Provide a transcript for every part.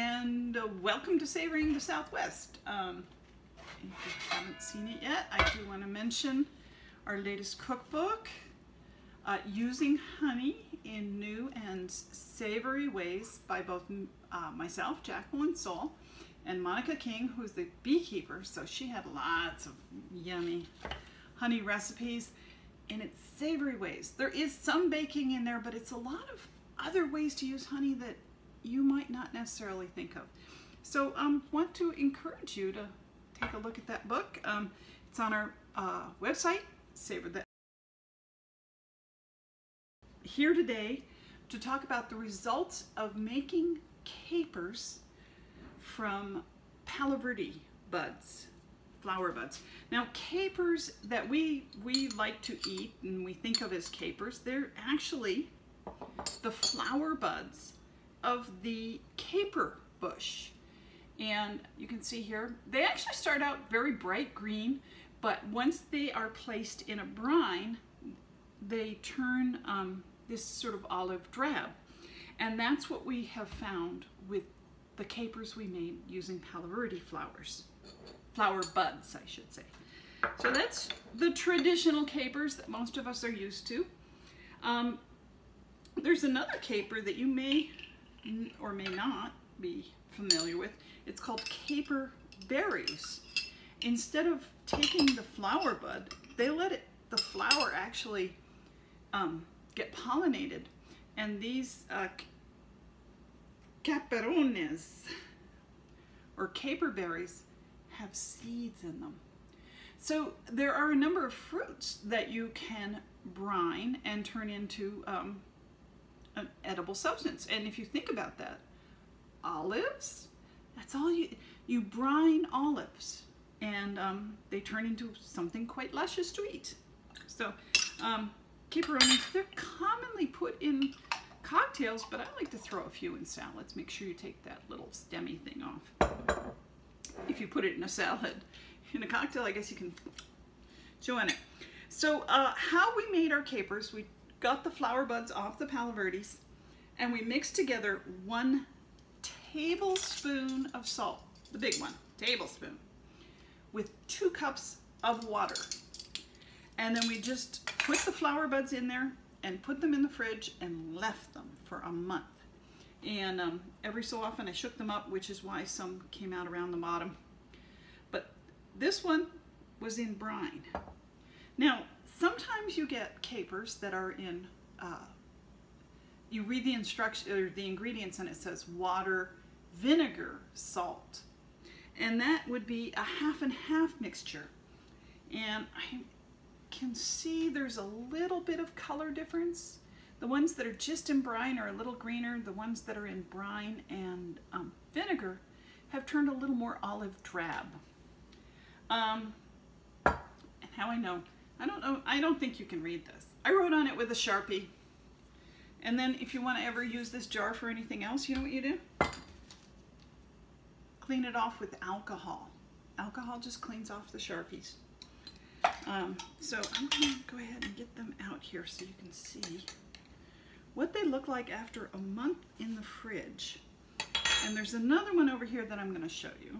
and welcome to Savoring the Southwest. If you haven't seen it yet, I do want to mention our latest cookbook, Using Honey in New and Savory Ways, by both myself, Jacqueline Soul, and Monica King, who's the beekeeper, so she had lots of yummy honey recipes, and it's savory ways. There is some baking in there, but it's a lot of other ways to use honey that you might not necessarily think of. So want to encourage you to take a look at that book. It's on our website, Savor the. Here today to talk about the results of making capers from Palo Verde buds, flower buds. Now, capers that we like to eat and we think of as capers, they're actually the flower buds of the caper bush. And you can see here, they actually start out very bright green, but once they are placed in a brine, they turn this sort of olive drab. And that's what we have found with the capers we made using Palo Verde flower buds, I should say. So that's the traditional capers that most of us are used to. There's another caper that you may or may not be familiar with. It's called caper berries. Instead of taking the flower bud, they let the flower actually get pollinated, and these caperones or caper berries have seeds in them. So there are a number of fruits that you can brine and turn into an edible substance. And if you think about that, olives, that's all you brine olives, and they turn into something quite luscious to eat. So caperones, they're commonly put in cocktails, but I like to throw a few in salads. Make sure you take that little stemmy thing off. If you put it in a salad. In a cocktail, I guess you can chew on it. So how we made our capers, we got the flower buds off the Palo Verdes, and we mixed together 1 tablespoon of salt, the big one, tablespoon, with 2 cups of water. And then we just put the flower buds in there and put them in the fridge and left them for a month. And every so often I shook them up, which is why some came out around the bottom. But this one was in brine. Now, sometimes you get capers that are in, you read the instructions or the ingredients and it says water, vinegar, salt. And that would be a half and half mixture. And I can see there's a little bit of color difference. The ones that are just in brine are a little greener. The ones that are in brine and vinegar have turned a little more olive drab. And how I know? I don't know. I don't think you can read this. I wrote on it with a Sharpie. And then if you want to ever use this jar for anything else, you know what you do? Clean it off with alcohol. Alcohol just cleans off the Sharpies. So I'm going to go ahead and get them out here so you can see what they look like after a month in the fridge. And there's another one over here that I'm going to show you.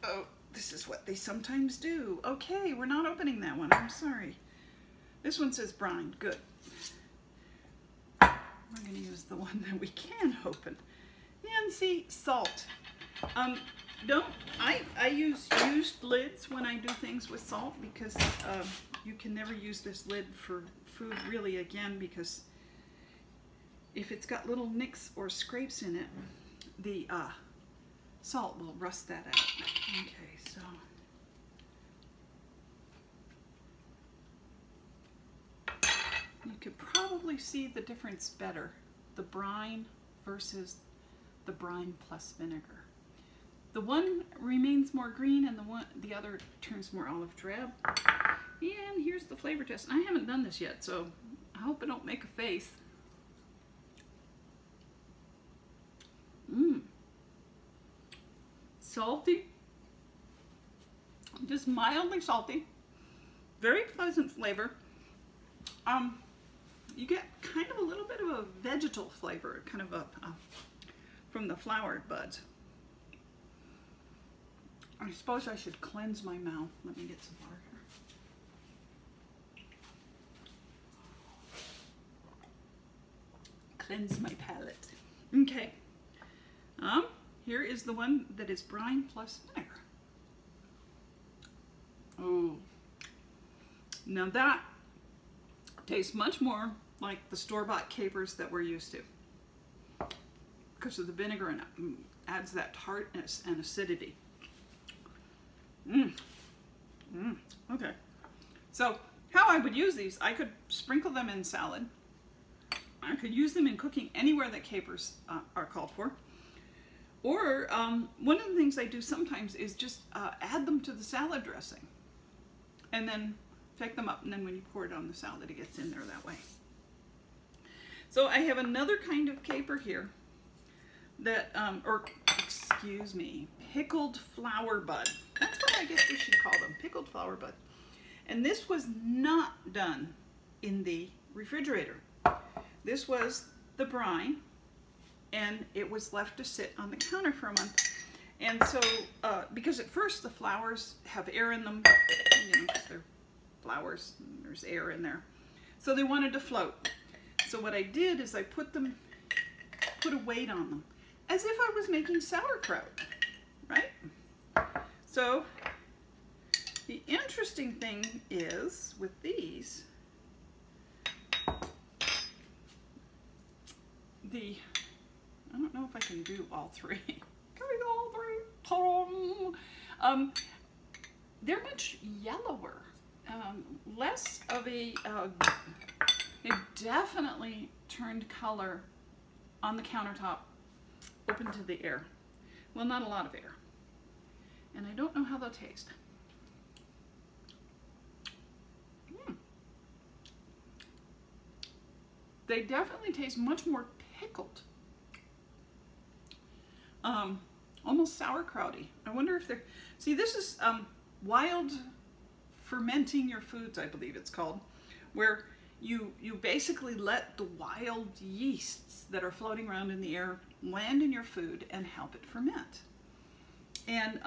Oh, this is what they sometimes do. Okay, we're not opening that one. I'm sorry. This one says brine. Good. We're going to use the one that we can open. And see, salt. I use used lids when I do things with salt, because you can never use this lid for food really again, because if it's got little nicks or scrapes in it, the salt will rust that out. Okay, so you could probably see the difference better, the brine versus the brine plus vinegar. The one remains more green and the other turns more olive drab. And here's the flavor test. I haven't done this yet, so I hope I don't make a face. Salty, just mildly salty, very pleasant flavor. You get kind of a little bit of a vegetal flavor, kind of a from the flower buds. I suppose I should cleanse my mouth. Let me get some water here. Cleanse my palate. Okay. Here is the one that is brine plus vinegar. Oh. Now that tastes much more like the store-bought capers that we're used to, because of the vinegar and adds that tartness and acidity. Okay. So how I would use these, I could sprinkle them in salad. I could use them in cooking anywhere that capers are called for. Or one of the things I do sometimes is just add them to the salad dressing. And then take them up, and then when you pour it on the salad, it gets in there that way. So I have another kind of caper here that, excuse me, pickled flower bud. That's what I guess we should call them, pickled flower bud. And this was not done in the refrigerator. This was the brine, and it was left to sit on the counter for a month. And so, because at first the flowers have air in them, you know, because they're flowers, and there's air in there. So they wanted to float. So what I did is I put a weight on them, as if I was making sauerkraut, right? So the interesting thing is with these, I don't know if I can do all three. They're much yellower, less of a, they definitely turned color on the countertop, open to the air. Well, not a lot of air. And I don't know how they'll taste. They definitely taste much more pickled. Almost sauerkrauty. I wonder if they're, see, this is wild fermenting your foods, I believe it's called, where you basically let the wild yeasts that are floating around in the air land in your food and help it ferment. And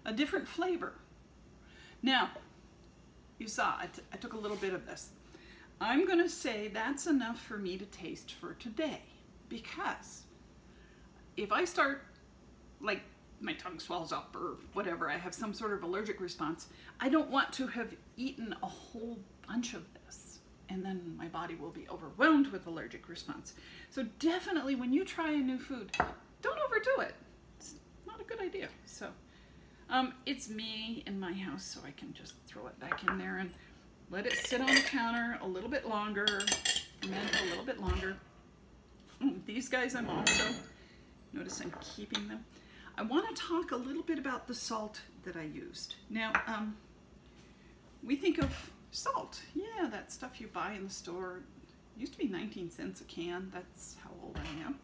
a different flavor. Now, you saw, I took a little bit of this. I'm going to say that's enough for me to taste for today, because if I start, like, my tongue swells up or whatever, I have some sort of allergic response, I don't want to have eaten a whole bunch of this, and then my body will be overwhelmed with allergic response. So definitely when you try a new food, don't overdo it. It's not a good idea. So it's me in my house, so I can just throw it back in there and let it sit on the counter a little bit longer, ferment a little bit longer. These guys I'm also, notice I'm keeping them. I want to talk a little bit about the salt that I used. Now, we think of salt. Yeah, that stuff you buy in the store. It used to be 19 cents a can. That's how old I am.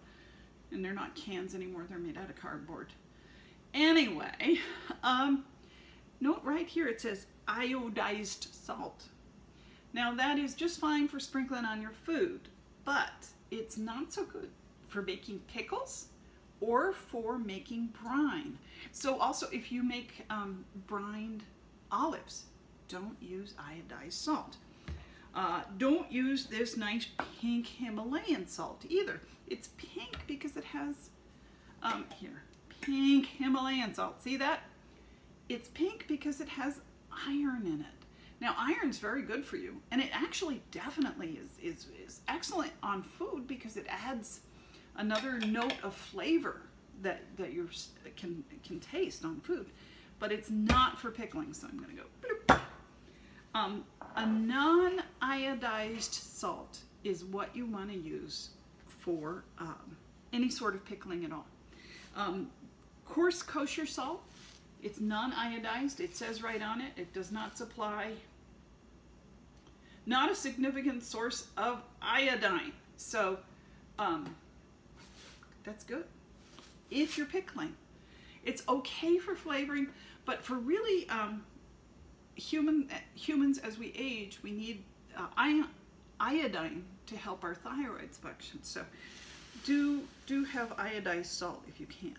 And they're not cans anymore. They're made out of cardboard. Anyway, note right here it says iodized salt. Now that is just fine for sprinkling on your food, but it's not so good for making pickles or for making brine. So also if you make brined olives, don't use iodized salt. Don't use this nice pink Himalayan salt either. It's pink because it has, here, pink Himalayan salt. See that? It's pink because it has iron in it. Now iron's very good for you, and it actually definitely is excellent on food because it adds another note of flavor that you can taste on food, but it's not for pickling. So I'm going to go bloop. A non-iodized salt is what you want to use for any sort of pickling at all. Coarse kosher salt, it's non-iodized. It says right on it, it does not supply, not a significant source of iodine. So that's good. If you're pickling, it's okay for flavoring, but for really humans as we age, we need iodine to help our thyroid's function. So do have iodized salt if you can.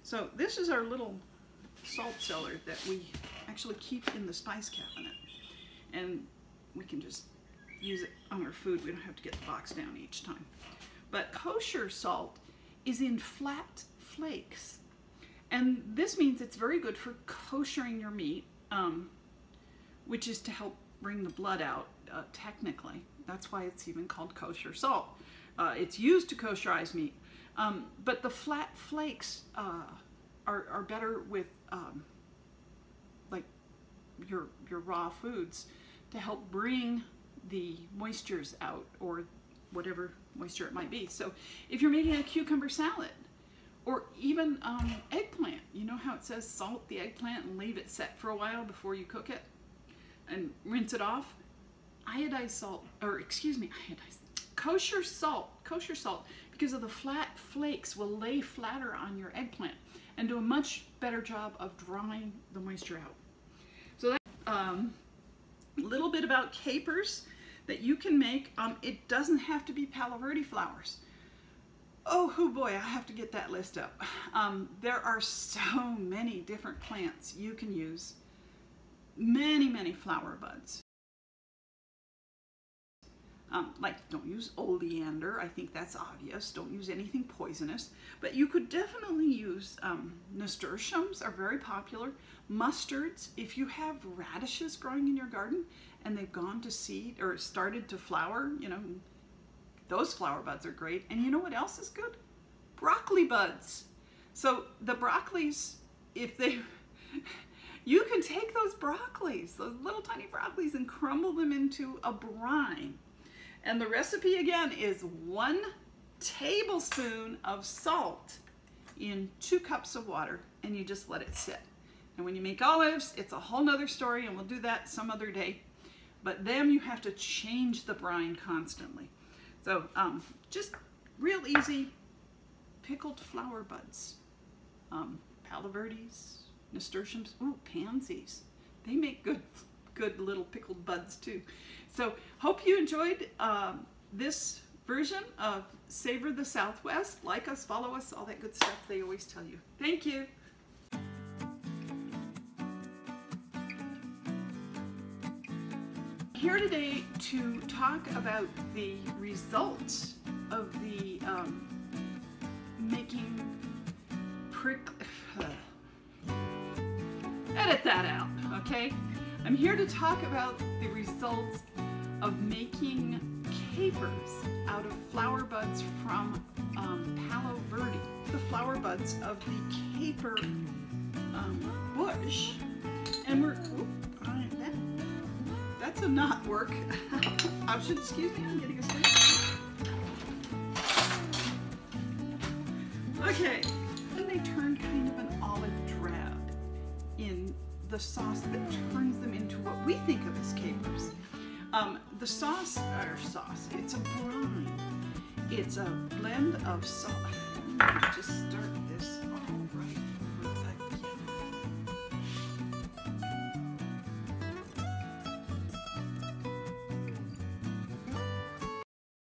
So this is our little salt cellar that we actually keep in the spice cabinet, and we can just use it on our food. We don't have to get the box down each time. But kosher salt is in flat flakes, and this means it's very good for koshering your meat, which is to help bring the blood out, technically. That's why it's even called kosher salt. It's used to kosherize meat, but the flat flakes are better with like your raw foods to help bring the moistures out, or whatever moisture it might be. So if you're making a cucumber salad, or even eggplant, you know how it says salt the eggplant and leave it set for a while before you cook it and rinse it off? Iodized salt, or excuse me, kosher salt, because of the flat flakes, will lay flatter on your eggplant and do a much better job of drawing the moisture out. So that a little bit about capers that you can make. It doesn't have to be Palo Verde flowers. Oh boy, I have to get that list up. There are so many different plants you can use. Many flower buds. Like, don't use oleander. I think that's obvious. Don't use anything poisonous. But you could definitely use nasturtiums, are very popular. Mustards. If you have radishes growing in your garden and they've gone to seed or started to flower, you know, those flower buds are great. And you know what else is good? Broccoli buds. So the broccolis, if they... you can take those broccolis, those little tiny broccolis, and crumble them into a brine. And the recipe again is 1 tablespoon of salt in 2 cups of water, and you just let it sit. And when you make olives, it's a whole nother story, and we'll do that some other day. But then you have to change the brine constantly. So just real easy pickled flower buds, Palo Verdes, nasturtiums, ooh, pansies. They make good little pickled buds too. So hope you enjoyed this version of Savor the Southwest. Like us, follow us, all that good stuff they always tell you. Thank you. Here today to talk about the results of the making edit that out, okay? I'm here to talk about the results of making capers out of flower buds from Palo Verde, the flower buds of the caper bush. And we're, that's a not work. Excuse me, I'm getting a slip. Okay, and they turn kind of an olive drab in the sauce that turns them into what we think of as capers. The sauce, it's a brine. It's a blend of salt. Let me just start this all